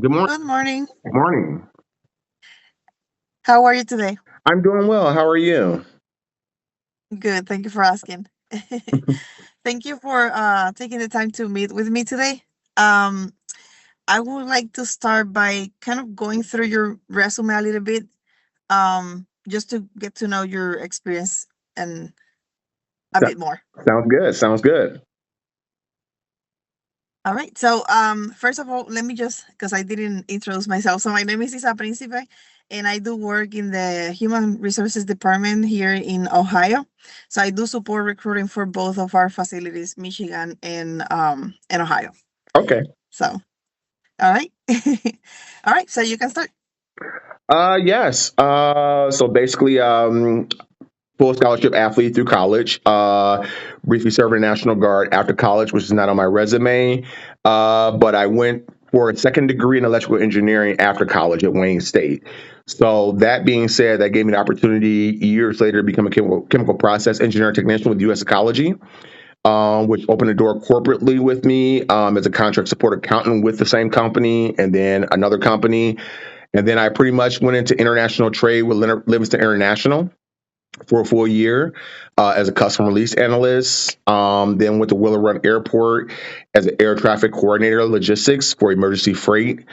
Good morning. Good morning. Good morning. How are you today? I'm doing well. How are you? Good. Thank you for asking. Thank you for taking the time to meet with me today. Um, I would like to start by kind of going through your resume a little bit, just to get to know your experience and a So- bit more. Sounds good. Sounds good. All right. So, first of all, let me just because I didn't introduce myself. So, my name is Isa Principe, and I do work in the Human Resources Department here in Ohio. So, I do support recruiting for both of our facilities, Michigan and Ohio. Okay. So, all right, all right. So you can start. Yes. So basically, full scholarship athlete through college. Briefly served in the National Guard after college, which is not on my resume. But I went for a second degree in electrical engineering after college at Wayne State. So that being said, that gave me the opportunity years later to become a chemical process engineer technician with U.S. Ecology, which opened the door corporately with me as a contract support accountant with the same company and then another company. And then I pretty much went into international trade with Livingston International for a full year as a customer release analyst. Then went to Willow Run Airport as an air traffic coordinator logistics for emergency freight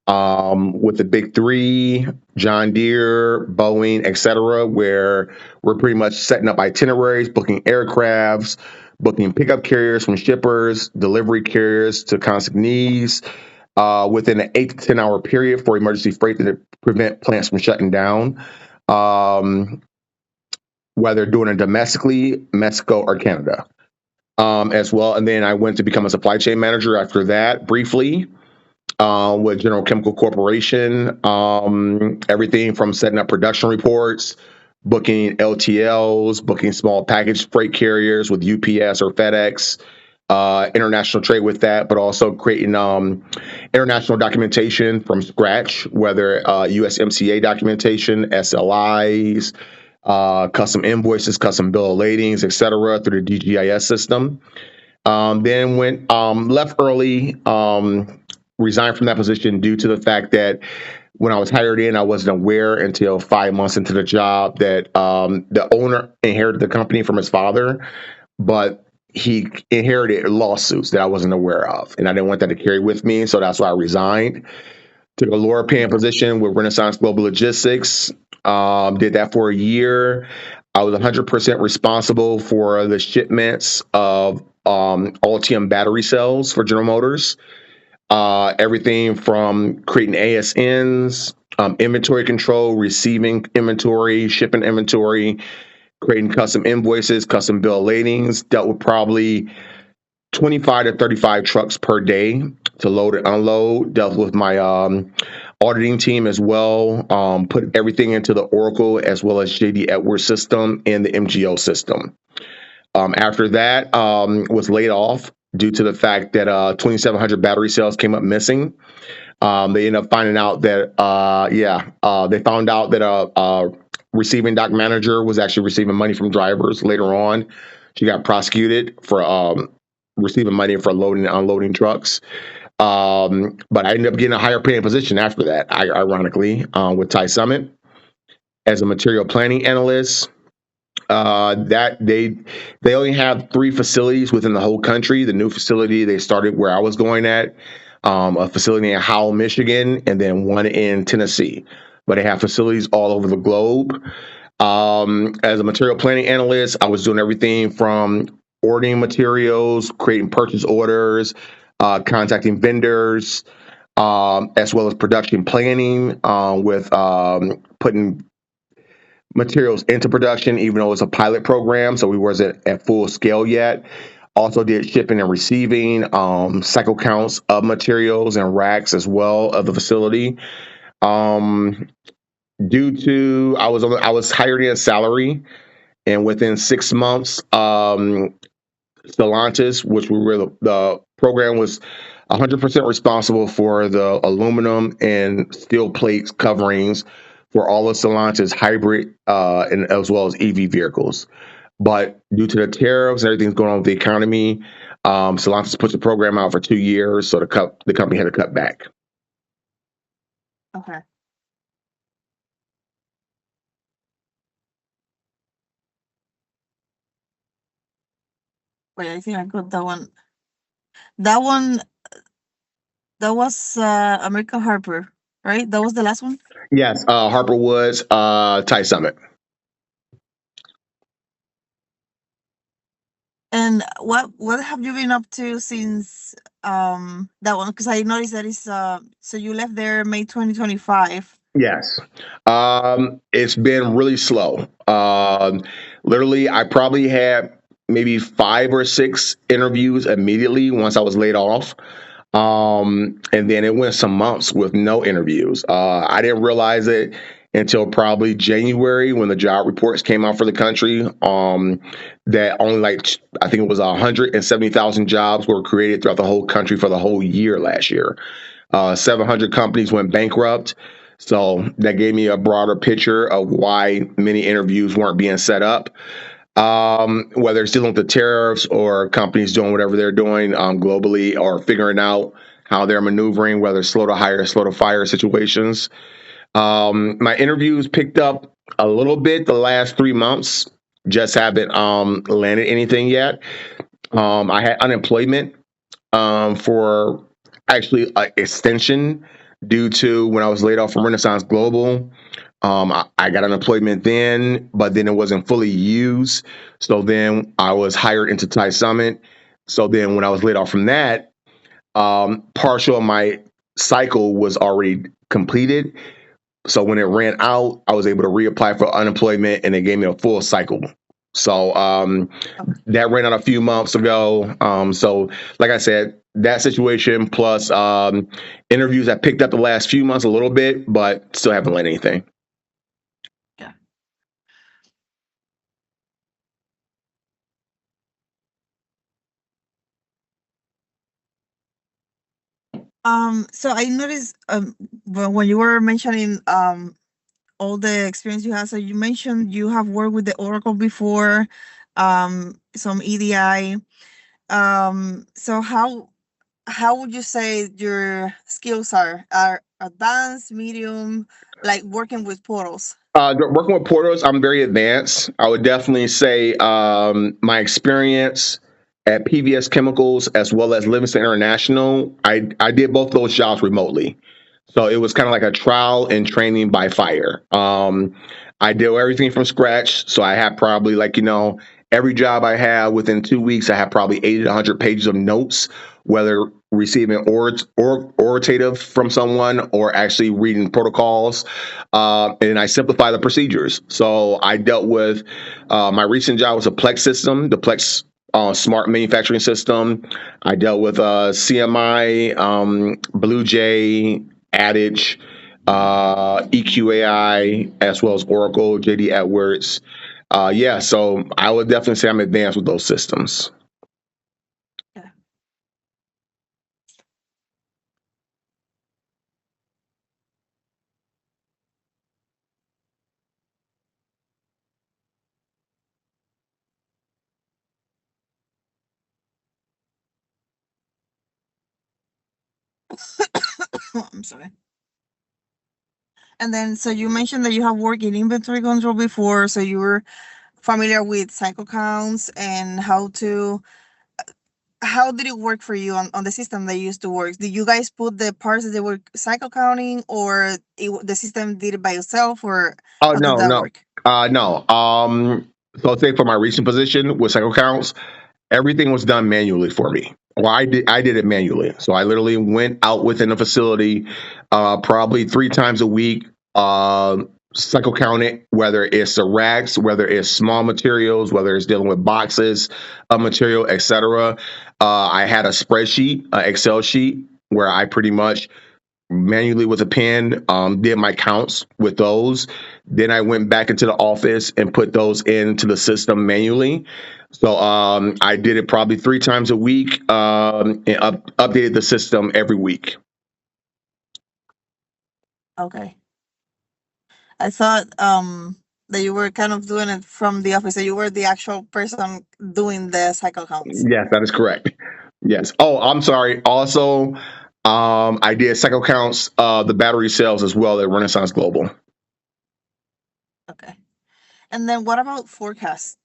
with the big three, John Deere, Boeing, etc., where we're pretty much setting up itineraries, booking aircrafts, booking pickup carriers from shippers, delivery carriers to consignees within an 8 to 10 hour period for emergency freight to prevent plants from shutting down. Um, whether doing it domestically, Mexico, or Canada as well. And then I went to become a supply chain manager after that briefly with General Chemical Corporation. Everything from setting up production reports, booking LTLs, booking small package freight carriers with UPS or FedEx. International trade with that, but also creating international documentation from scratch, whether USMCA documentation, SLIs, custom invoices, custom bill of ladings, et cetera, through the DGIS system. Then went left early, resigned from that position due to the fact that when I was hired in, I wasn't aware until 5 months into the job that the owner inherited the company from his father, but he inherited lawsuits that I wasn't aware of, and I didn't want that to carry with me, so that's why I resigned. Took a lower paying position with Renaissance Global Logistics. Did that for a year. I was 100% responsible for the shipments of Altium battery cells for General Motors. Everything from creating ASNs, inventory control, receiving inventory, shipping inventory, creating custom invoices, custom bill of ladings. Dealt with probably 25 to 35 trucks per day to load and unload. Dealt with my auditing team as well. Put everything into the Oracle as well as JD Edwards system and the MGO system. After that, was laid off due to the fact that 2,700 battery cells came up missing. They ended up finding out that, they found out that a receiving dock manager was actually receiving money from drivers later on. She got prosecuted for receiving money for loading and unloading trucks. But I ended up getting a higher paying position after that, ironically, with Thai Summit as a material planning analyst. That they only have three facilities within the whole country. The new facility they started where I was going at, a facility in Howell, Michigan, and then one in Tennessee. But they have facilities all over the globe. As a material planning analyst, I was doing everything from ordering materials, creating purchase orders, contacting vendors, as well as production planning with putting materials into production, even though it's a pilot program, so we wasn't at full scale yet. Also did shipping and receiving, cycle counts of materials and racks as well of the facility. Um, due to I was hired in a salary, and within 6 months, Stellantis, which we were the program was 100% responsible for the aluminum and steel plates coverings for all of Stellantis hybrid and as well as EV vehicles. But due to the tariffs and everything's going on with the economy, Stellantis put the program out for 2 years, so the company had to cut back. Okay. Wait, I think I got that one. That one, that was American Harper, right? That was the last one. Yes, Harper Woods, Thai Summit. And what have you been up to since that one? Because I noticed that it's so you left there May 2025. Yes. It's been really slow. Literally, I probably had maybe 5 or 6 interviews immediately once I was laid off. And then it went some months with no interviews. I didn't realize it until probably January when the job reports came out for the country. That only I think it was 170,000 jobs were created throughout the whole country for the whole year last year. 700 companies went bankrupt. So that gave me a broader picture of why many interviews weren't being set up. Whether it's dealing with the tariffs or companies doing whatever they're doing globally or figuring out how they're maneuvering, whether it's slow to hire, slow to fire situations. My interviews picked up a little bit the last 3 months, just haven't landed anything yet. I had unemployment for actually extension due to when I was laid off from Renaissance Global. I got unemployment then, but then it wasn't fully used. So then I was hired into Thai Summit. So then when I was laid off from that, partial of my cycle was already completed. So when it ran out, I was able to reapply for unemployment and they gave me a full cycle. So that ran out a few months ago. So like I said, that situation plus interviews I picked up the last few months a little bit, but still haven't landed anything. Yeah. So I noticed when you were mentioning all the experience you have. So you mentioned you have worked with the Oracle before, some EDI. So how would you say your skills are advanced, medium, like working with portals? Working with portals, I'm very advanced. I would definitely say my experience at PVS Chemicals as well as Livingston International, I did both those jobs remotely. So it was kind of like a trial and training by fire. I did everything from scratch. So I had probably every job I had within 2 weeks, I had probably 80 to 100 pages of notes, whether receiving orative from someone or actually reading protocols. And I simplify the procedures. So I dealt with my recent job was a Plex system, the Plex smart manufacturing system. I dealt with CMI, Blue Jay, Adage, EQAI, as well as Oracle, JD Edwards. Yeah, so I would definitely say I'm advanced with those systems. Yeah. I'm sorry. And then, so you mentioned that you have worked in inventory control before, so you were familiar with cycle counts and how did it work for you on the system that you used to work? Did you guys put the parts that they were cycle counting, or the system did it by itself, or Oh how did no, that no, work? no. So I'll say for my recent position with cycle counts, everything was done manually for me. Well, I did it manually. So I literally went out within the facility, probably 3 times a week, cycle count it, whether it's the racks, whether it's small materials, whether it's dealing with boxes of material, etc. I had a spreadsheet, Excel sheet, where I pretty much manually with a pen, did my counts with those. Then I went back into the office and put those into the system manually. So I did it probably 3 times a week and updated the system every week. Okay. I thought that you were kind of doing it from the office, that you were the actual person doing the cycle counts. Yes, that is correct. Yes. Oh, I'm sorry. Also, I did cycle counts of the battery cells as well at Renaissance Global. Okay. And then what about forecast?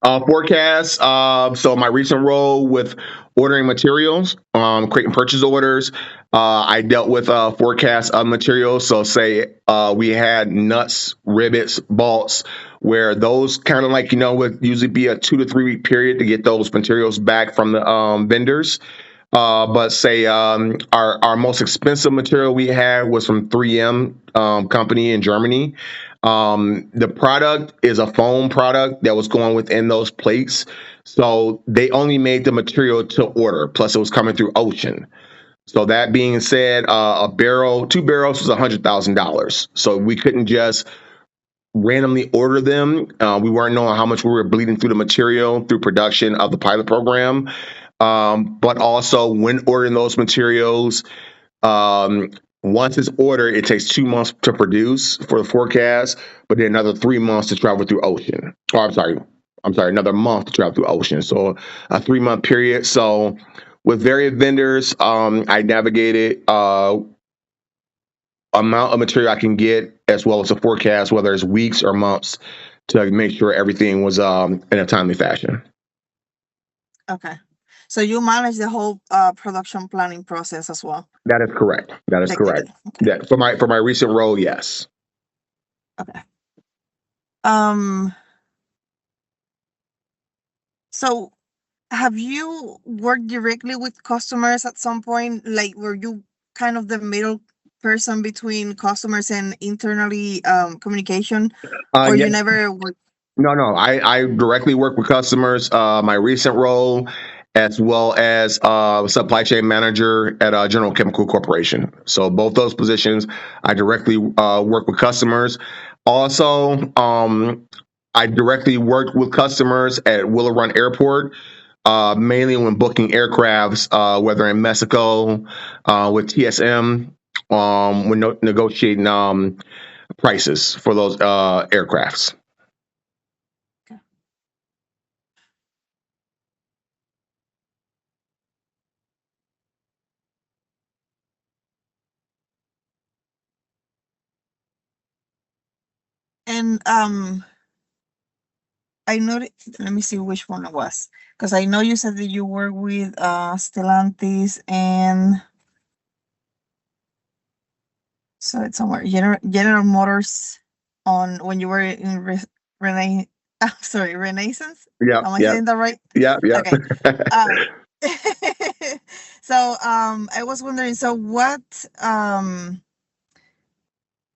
Forecast. So my recent role with ordering materials, creating purchase orders, I dealt with forecast of materials. So say we had nuts, rivets, bolts, where those kind of like would usually be a 2 to 3 week period to get those materials back from the vendors. But say our most expensive material we had was from 3M company in Germany. The product is a foam product that was going within those plates. So they only made the material to order. Plus, it was coming through ocean. So that being said, a barrel, 2 barrels was $100,000. So we couldn't just randomly order them. We weren't knowing how much we were bleeding through the material through production of the pilot program. But also, when ordering those materials, um, once it's ordered, it takes 2 months to produce for the forecast, but then another 3 months to travel through ocean. Or I'm sorry, another month to travel through ocean. So a 3 month period. So with various vendors, I navigated amount of material I can get as well as a forecast, whether it's weeks or months, to make sure everything was in a timely fashion. Okay. So you manage the whole production planning process as well. That is correct. That is Like with correct. it. Okay. Yeah, for my recent role, yes. Okay. Um. So have you worked directly with customers at some point? Like, were you kind of the middle person between customers and internally communication, or Yeah, you never worked? no. I directly work with customers. My recent role, as well as supply chain manager at General Chemical Corporation. So both those positions, I directly work with customers. Also, I directly work with customers at Willow Run Airport. Mainly when booking aircrafts, whether in Mexico with TSM, when negotiating prices for those aircrafts. And I know. Let me see which one it was, because I know you said that you work with Stellantis and so it's somewhere General Motors on when you were in Rena. Sorry, Renaissance. Yeah, Am I yeah, saying that right? yeah, yeah. Okay. Um, so I was wondering. So what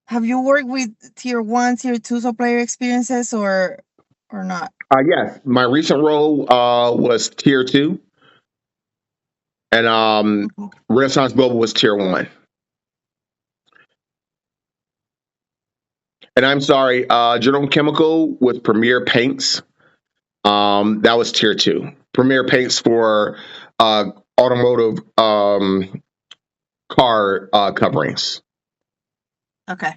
have you worked with tier one, tier two supplier experiences or not? Yes, my recent role was tier two, and Mhm. Renaissance Global was tier one. And I'm sorry, General Chemical with Premier Paints. That was tier two. Premier Paints for uh, automotive car coverings. Okay.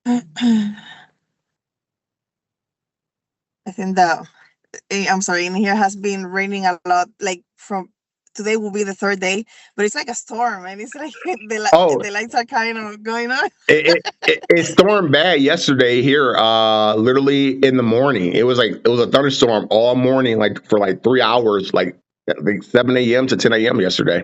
I think that I'm sorry, in here has been raining a lot. Like from today will be the third day, but it's like a storm, and it's like Oh, the lights are kind of going on. it stormed bad yesterday here. Literally in the morning, it was a thunderstorm all morning, like for like 3 hours, like 7 a.m. to 10 a.m. yesterday.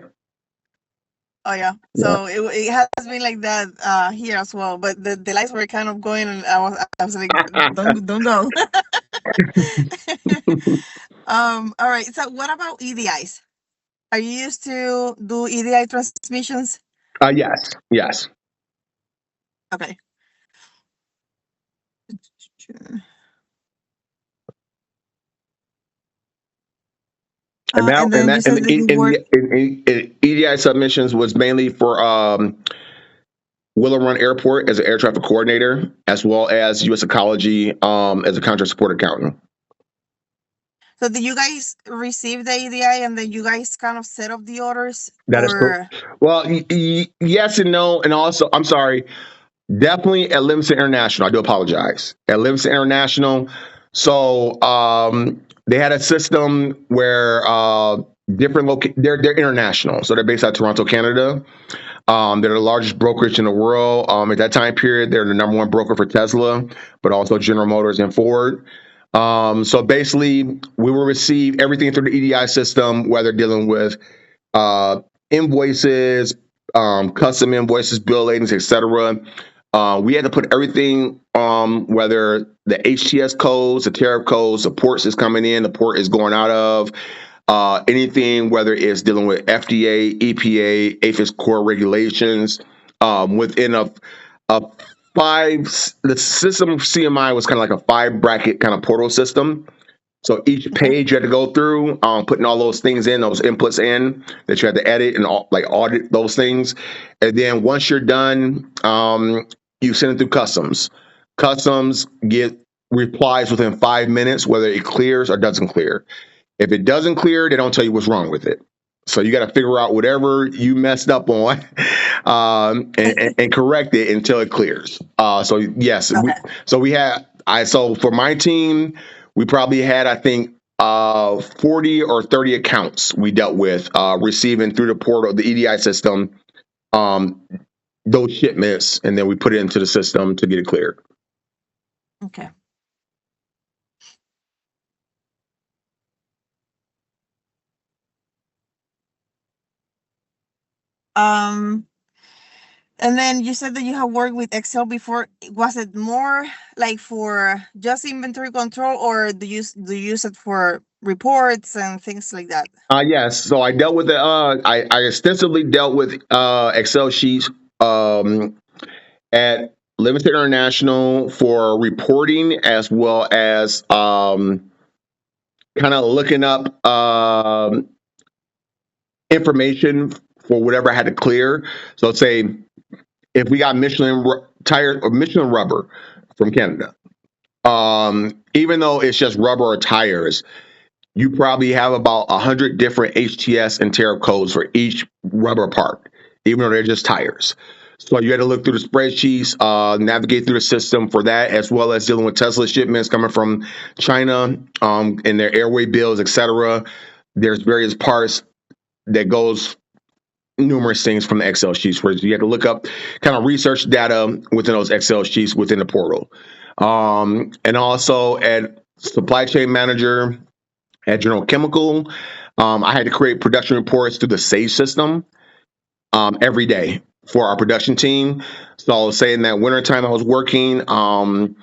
Oh yeah, Yeah. so it has been like that here as well. But the lights were kind of going, and I was like, don't go. All right. So what about EDIs? Are you used to do EDI transmissions? Yes, yes. Okay. Sure. And now, And and then you that, said that you work. and EDI submissions was mainly for Willow Run Airport as an air traffic coordinator, as well as U.S. Ecology as a contract support accountant. So did you guys receive the EDI and then you guys kind of set up the orders That is correct. or Well, yes and no, and also, I'm sorry, definitely at Livingston International. I do apologize. At Livingston International, So they had a system where they're international, so they're based out of Toronto, Canada. They're the largest brokerage in the world. At that time period, they're the number one broker for Tesla, but also General Motors and Ford. So basically, we will receive everything through the EDI system, whether dealing with uh, invoices, custom invoices, bill latings, etc. We had to put everything, whether the HTS codes, the tariff codes, the ports is coming in, the port is going out of, anything, whether it's dealing with FDA, EPA, APHIS core regulations, within a the system CMI was kind of like a five bracket kind of portal system. So each Okay. page you had to go through, putting all those things in, those inputs in that you had to edit and like audit those things. And then once you're done, you send it through customs. Customs get replies within 5 minutes, whether it clears or doesn't clear. If it doesn't clear, they don't tell you what's wrong with it. So you got to figure out whatever you messed up on, and correct it until it clears. So yes, Okay. we had so for my team, we probably had, I think, 40 or 30 accounts we dealt with, receiving through the portal, the EDI system, um, those shipments, and then we put it into the system to get it cleared. Okay. Um, and then you said that you have worked with Excel before. Was it more like for just inventory control, or do you use it for reports and things like that? Yes, so I dealt with the I extensively dealt with Excel sheets, um, at Limited International for reporting, as well as kind of looking up information for whatever I had to clear. So say if we got tire or Michelin rubber from Canada, even though it's just rubber or tires, you probably have about 100 different HTS and tariff codes for each rubber part, even though they're just tires. So you had to look through the spreadsheets, navigate through the system for that, as well as dealing with Tesla shipments coming from China, and their airway bills, etc. There's various parts that goes numerous things from the Excel sheets where you have to look up kind of research data within those Excel sheets within the portal. And also at supply chain manager at General Chemical, I had to create production reports through the Sage system, every day for our production team. So, say in that wintertime I was working, some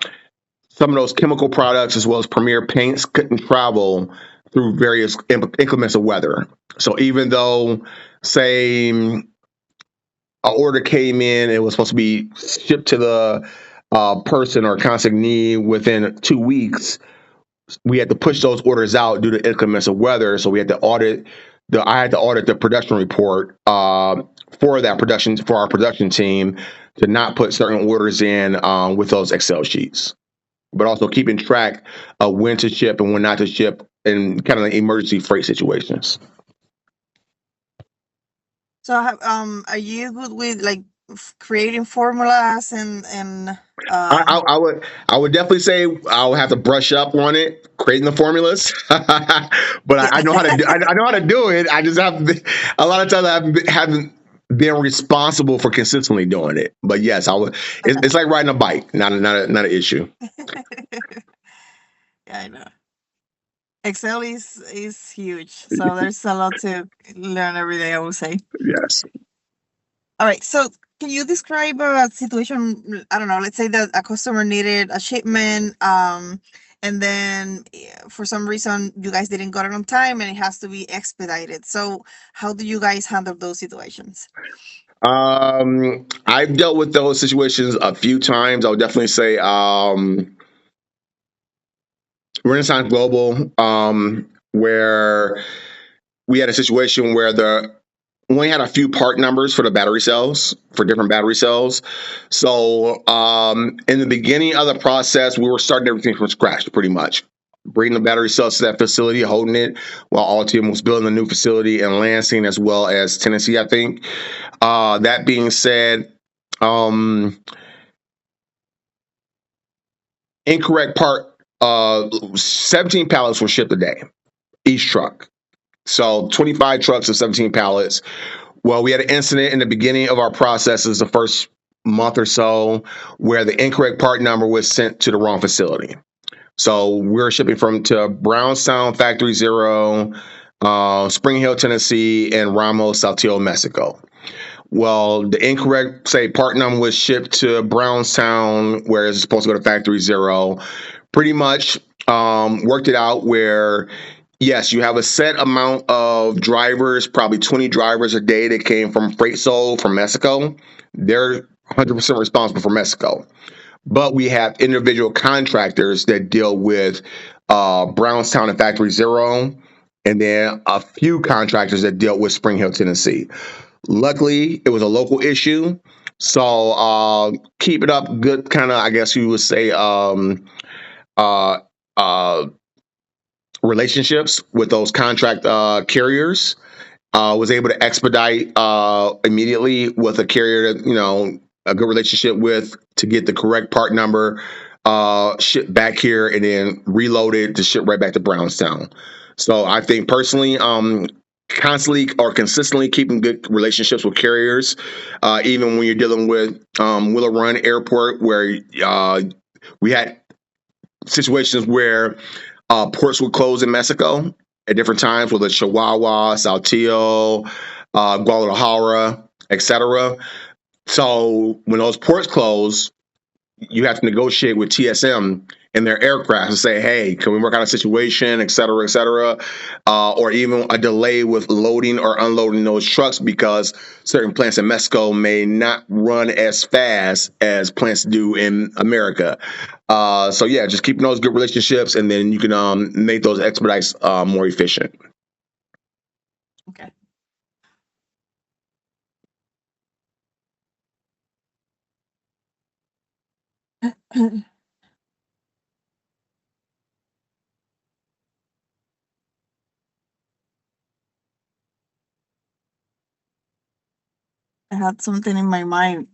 of those chemical products as well as Premier paints couldn't travel through various inclements of weather. So, even though, say, order came in, it was supposed to be shipped to the person or consignee within 2 weeks, we had to push those orders out due to inclements of weather. So we had to audit I had to audit the production report, for that production for our production team to not put certain orders in, with those Excel sheets, but also keeping track of when to ship and when not to ship in kind of like emergency freight situations. So, are you good with like creating formulas and I, uh? I, I would I would definitely say I would have to brush up on it, creating the formulas. But I know how to do. I know how to do it. I just have a lot of times haven't been responsible for consistently doing it. But yes, I would. It's like riding a bike, not an issue. Yeah, I know. Excel is huge, so there's a lot to learn every day, I would say. Yes. All right, so can you describe a situation? I don't know. Let's say that a customer needed a shipment, and then for some reason you guys didn't got it on time, and it has to be expedited. So, how do you guys handle those situations? I've dealt with those situations a few times. I would definitely say, Renaissance Global, where we had a situation where we only had a few part numbers for the battery cells for different battery cells. So, in the beginning of the process, we were starting everything from scratch, pretty much. Bringing the battery cells to that facility, holding it while Altium was building a new facility in Lansing as well as Tennessee, I think. That being said, um, incorrect part 17 pallets were shipped a day, each truck. So 25 trucks of 17 pallets. Well, we had an incident in the beginning of our processes, the first month or so, where the incorrect part number was sent to the wrong facility. So we're shipping from to Brownstown Factory Zero, Spring Hill, Tennessee, and Ramos, Saltillo, Mexico. Well, the incorrect, say, part number was shipped to Brownstown, where it's supposed to go to Factory Zero. Pretty much worked it out where, yes, you have a set amount of drivers, probably 20 drivers a day that came from Freight Soul from Mexico. They're 100% responsible for Mexico. But we have individual contractors that deal with Brownstown and Factory Zero, and then a few contractors that deal with Spring Hill, Tennessee. Luckily, it was a local issue. So keep it up, good kind of, I guess you would say, uh, uh, relationships with those contract carriers. Was able to expedite immediately with a carrier that, a good relationship with, to get the correct part number shipped back here and then reloaded to ship right back to Brownstown. So I think personally, constantly or consistently keeping good relationships with carriers, even when you're dealing with Willow Run Airport, where we had situations where ports would close in Mexico at different times, whether it's Chihuahua, Saltillo, Guadalajara, etc. So when those ports close, you have to negotiate with TSM and their aircraft and say, hey, can we work out a situation, et cetera, or even a delay with loading or unloading those trucks because certain plants in Mexico may not run as fast as plants do in America. So yeah, just keeping those good relationships, and then you can make those expedites more efficient. Okay. I had something in my mind.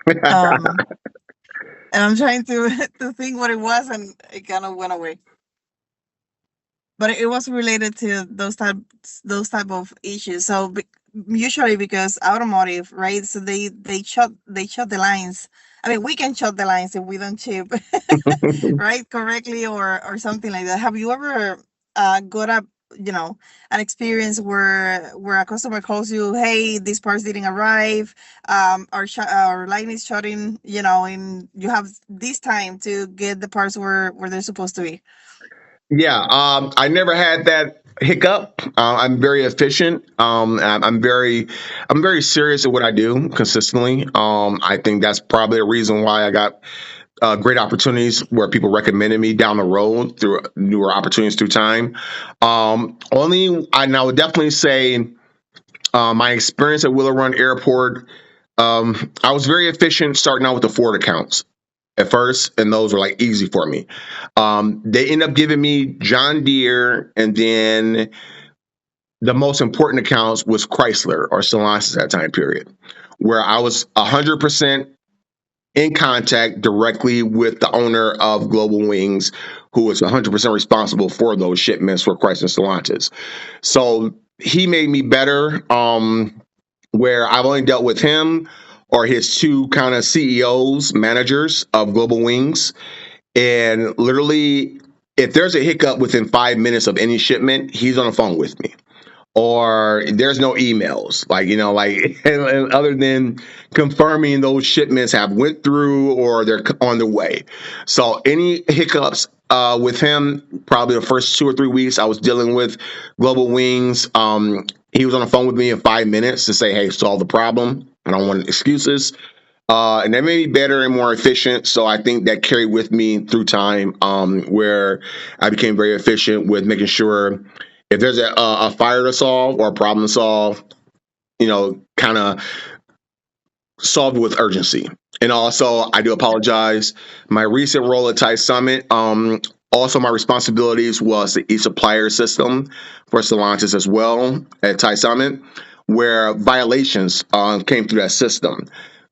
Um, and I'm trying to to think what it was, and it kind of went away. But it was related to those type of issues. So usually because automotive, right? So they shut the lines. I mean, we can shut the lines if we don't ship, right, correctly, or something like that. Have you ever got up? You know, an experience where a customer calls you, hey, this parts didn't arrive, our line is shutting, and you have this time to get the parts where they're supposed to be. Yeah, I never had that hiccup. I'm very efficient. I'm very serious at what I do consistently. I think that's probably a reason why I got great opportunities where people recommended me down the road through newer opportunities through time. I would definitely say my experience at Willow Run Airport. I was very efficient starting out with the Ford accounts at first, and those were like easy for me. They end up giving me John Deere, and then the most important accounts was Chrysler or Stellantis at that time period, where I was 100% in contact directly with the owner of Global Wings, who was 100% responsible for those shipments for Chrysler and Stellantis. So he made me better, where I've only dealt with him or his two kind of CEOs, managers of Global Wings. And literally, if there's a hiccup within 5 minutes of any shipment, he's on the phone with me. Or there's no emails, and other than confirming those shipments have went through or they're on their way. So any hiccups with him, probably the first 2 or 3 weeks I was dealing with Global Wings. He was on the phone with me in 5 minutes to say, hey, solve the problem. I don't want excuses. And that made me better and more efficient. So I think that carried with me through time, where I became very efficient with making sure if there's a fire to solve or a problem to solve, kind of solved with urgency. And also, I do apologize. My recent role at Thai Summit, also my responsibilities was the e-supplier system for Stellantis as well at Thai Summit, where violations came through that system.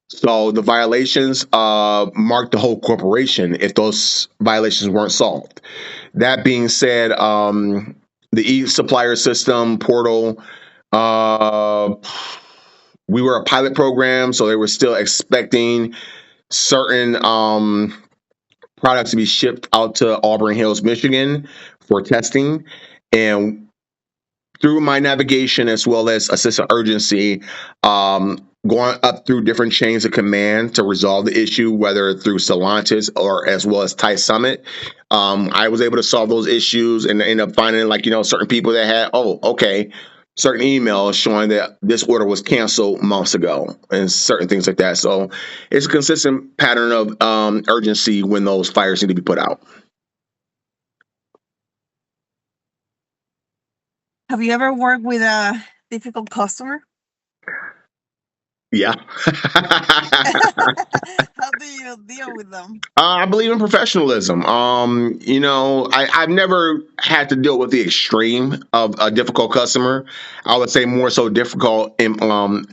So the violations marked the whole corporation if those violations weren't solved. That being said, the e-supplier system portal, uh, we were a pilot program, so they were still expecting certain products to be shipped out to Auburn Hills, Michigan for testing. And through my navigation as well as assistant urgency, going up through different chains of command to resolve the issue, whether through Stellantis or as well as Thai Summit. I was able to solve those issues and end up finding, like, certain people that had, oh, okay, certain emails showing that this order was canceled months ago and certain things like that. So it's a consistent pattern of urgency when those fires need to be put out. Have you ever worked with a difficult customer? Yeah. How do you deal with them? I believe in professionalism. I've never had to deal with the extreme of a difficult customer. I would say more so difficult employees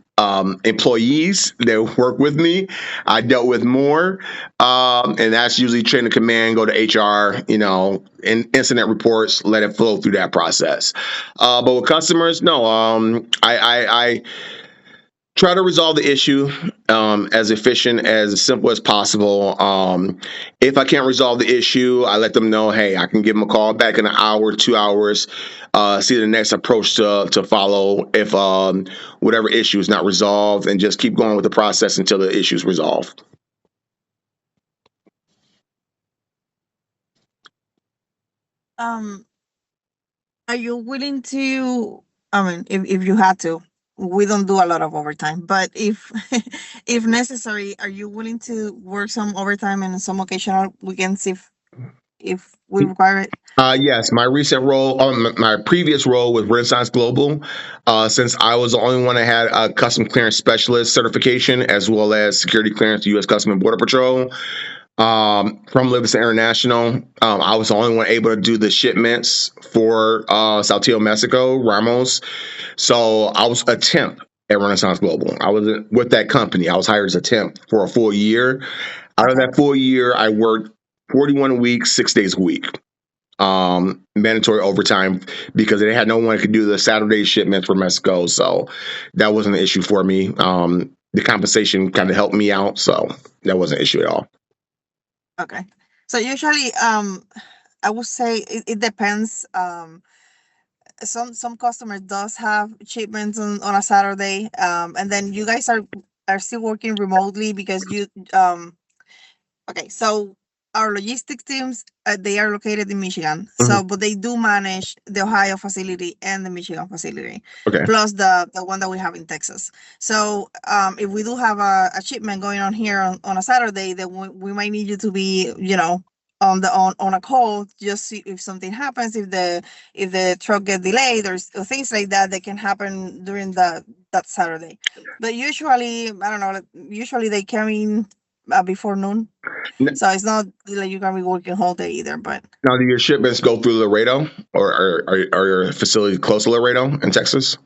that work with me. I dealt with more, and that's usually chain of command, go to HR, and incident reports, let it flow through that process. But with customers, no. I try to resolve the issue as efficient, as simple as possible. If I can't resolve the issue, I let them know, hey, I can give them a call back in an hour, 2 hours, see the next approach to follow if whatever issue is not resolved, and just keep going with the process until the issue is resolved. Um, are you willing to? I mean, if you had to, we don't do a lot of overtime, but if if necessary, are you willing to work some overtime and some occasional weekends if we require it? Yes, my recent role, my previous role with Renaissance Global, since I was the only one that had a custom clearance specialist certification as well as security clearance to U.S. Customs and Border Patrol. From Livingston International, I was the only one able to do the shipments for Saltillo, Mexico, Ramos. So I was a temp at Renaissance Global. I was with that company. I was hired as a temp for a full year. Out of Okay. that full year, I worked 41 weeks, 6 days a week. Mandatory overtime because they had no one who could do the Saturday shipments for Mexico. So that wasn't an issue for me. The compensation kind of helped me out. So that wasn't an issue at all. Okay. So usually, I would say it depends. Some customers does have shipments on a Saturday, and then you guys are still working remotely because you okay, so our logistics teams, they are located in Michigan. Mhm. So, but they do manage the Ohio facility and the Michigan facility, Okay. plus the one that we have in Texas. So, if we do have a shipment going on here on a Saturday, then we might need you to be, on a call, just see if something happens, if the truck get delayed or things like that that can happen during that Saturday. But usually, I don't know, like, usually they come in before noon, N- so it's not like you're gonna be working whole day either. But Now, do your shipments go through Laredo, or are your facility close to Laredo in Texas?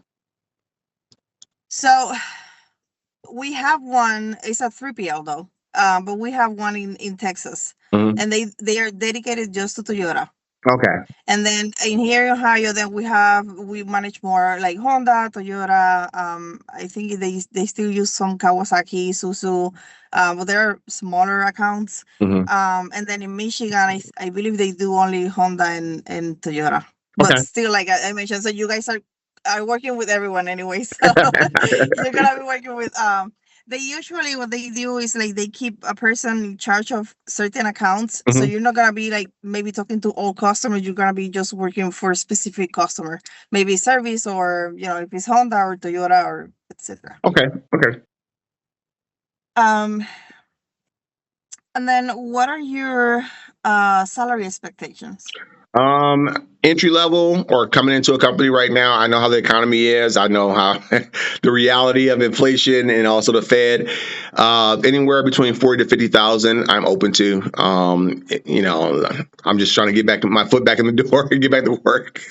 so we have one. It's a 3PL though, but we have one in Texas, Mhm. and they are dedicated just to Toyota. Okay. And then in here in Ohio, then we manage more like Honda, Toyota. I think they still use some Kawasaki, Suzu, but there are smaller accounts. Hmm. And then in Michigan, I believe they do only Honda and Toyota. But Okay. still, like I mentioned, so you guys are working with everyone anyway. So you're gonna be working with they usually what they do is like they keep a person in charge of certain accounts. So Hmm. you're not gonna be like maybe talking to all customers. You're gonna be just working for a specific customer, maybe service or if it's Honda or Toyota or etc. Okay. Okay. Um, and then what are your salary expectations? Entry level or coming into a company right now, I know how the economy is. I know how the reality of inflation and also the Fed. Anywhere between 40 to 50,000, I'm open to. I'm just trying to get back my foot back in the door and get back to work.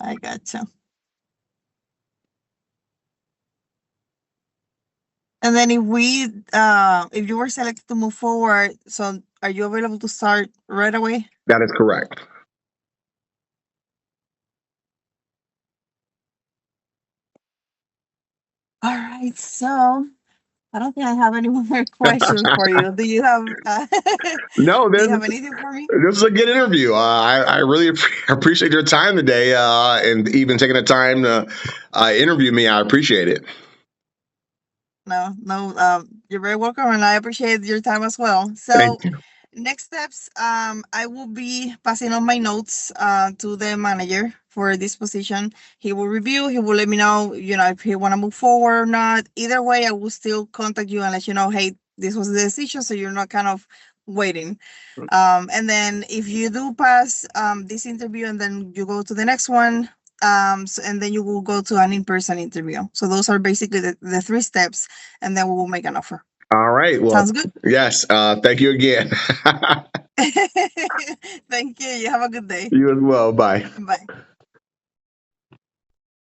I gotcha. And then if you were selected to move forward, so are you available to start right away? That is correct. All right. So I don't think I have any more questions for you. Do you have No, Do this, you have anything for me? this is a good interview. I really appreciate your time today and even taking the time to interview me. I appreciate it. No, no. You're very welcome, and I appreciate your time as well. Thank So, you. next steps, I will be passing on my notes to the manager for this position. He will review. He will let me know, if he want to move forward or not. Either way, I will still contact you and let you know, hey, this was the decision, so you're not kind of waiting. And then if you do pass this interview and then you go to the next one, and then you will go to an in-person interview. So those are basically the three steps, and then we will make an offer. All right. Well, Sounds good? yes. Thank you again. Thank you. You have a good day. You as well. Bye. Bye.